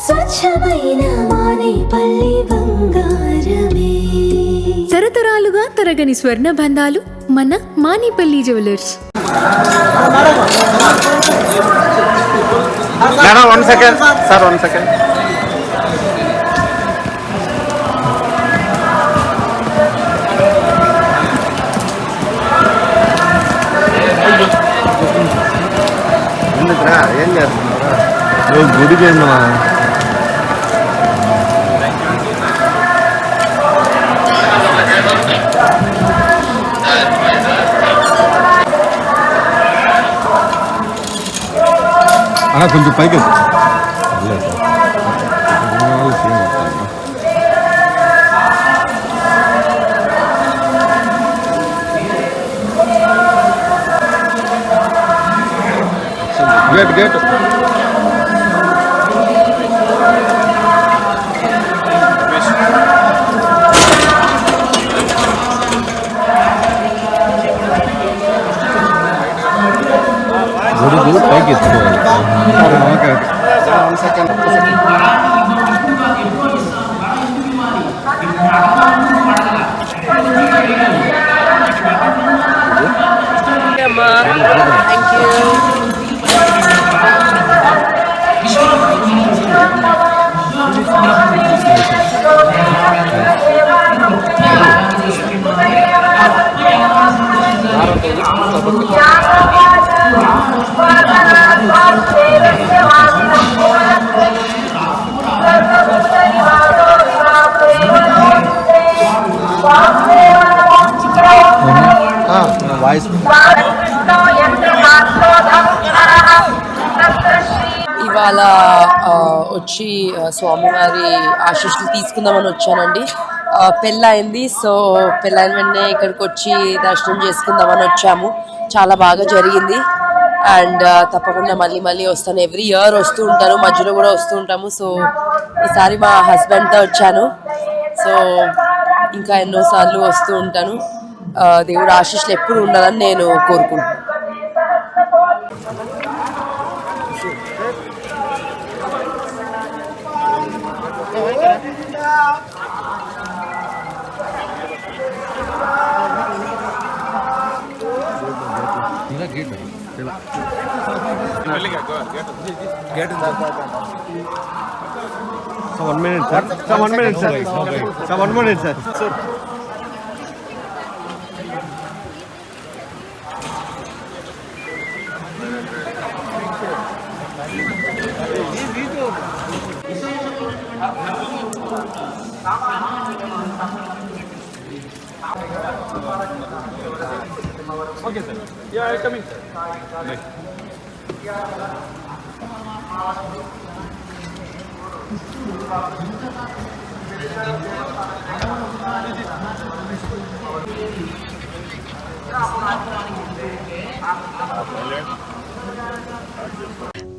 స్వచ్ఛమైన మానేపల్లి బంగారమే. తరతరాలుగా తరగని స్వర్ణ బంధాలు మన Manepalli jewellers. Madam 1 second sir, 1 second. ఏం చేస్తున్నారా? గుడికి ఏందా? అలా కొంచెం పైకి గేట్ గేట్ గుడి పైకి ఎత్తుకోవాలి. ఇవాళ వచ్చి స్వామివారి ఆశీస్సులు తీసుకుందామని వచ్చానండి. పెళ్ళయింది, సో పెళ్ళైన వెంటనే ఇక్కడికి వచ్చి దర్శనం చేసుకుందామని వచ్చాము. చాలా బాగా జరిగింది అండ్ తప్పకుండా మళ్ళీ మళ్ళీ వస్తాను. ఎవ్రీ ఇయర్ వస్తూ ఉంటాను, మధ్యలో కూడా వస్తూ ఉంటాము. సో ఈసారి మా హస్బెండ్తో వచ్చాను. సో ఇంకా ఎన్నోసార్లు వస్తూ ఉంటాను. దేవుడు ఆశీస్సులు ఎప్పుడు ఉండాలని నేను కోరుకుంటున్నాను. So 1 minute, sir. So 1 minute, sir. So 1 minute, sir. Okay, sir. Yeah, I'm coming, sir. Right.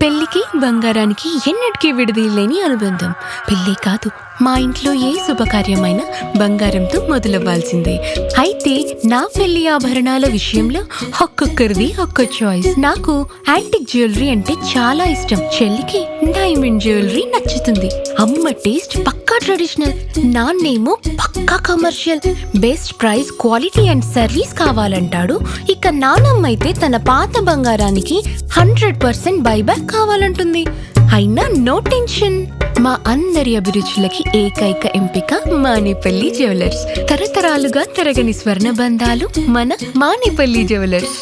పెళ్లికి బంగారానికి ఎన్నటికీ విడదీయలేని అనుబంధం. పెళ్లి కాదు, మా ఇంట్లో ఏ శుభకార్యమైనా బంగారంతో మొదలవ్వాల్సిందే. అయితే నా పెళ్లి ఆభరణాల విషయంలో ఒక్కొక్కరిది ఒక్కో చాయిస్. నాకు యాంటిక్ జ్యువెలరీ అంటే చాలా ఇష్టం. చెల్లికి డైమండ్ జ్యువెలరీ నచ్చుతుంది. అమ్మ టేస్ట్ పక్కా ట్రెడిషనల్, నాన్నేమో పక్కా commercial. Best price, quality and service కావాలంటాడు. ఇక నానమ్మ అయితే తన పాత బంగారానికి 100% బైబ్యాక్ కావాలంటుంది. అయినా నో టెన్షన్. మా అందరి అభిరుచులకి ఏకైక ఎంపిక మానేపల్లి జ్యువెలర్స్. తరతరాలుగా తరగని స్వర్ణ బంధాలు మన మానేపల్లి జ్యువెలర్స్.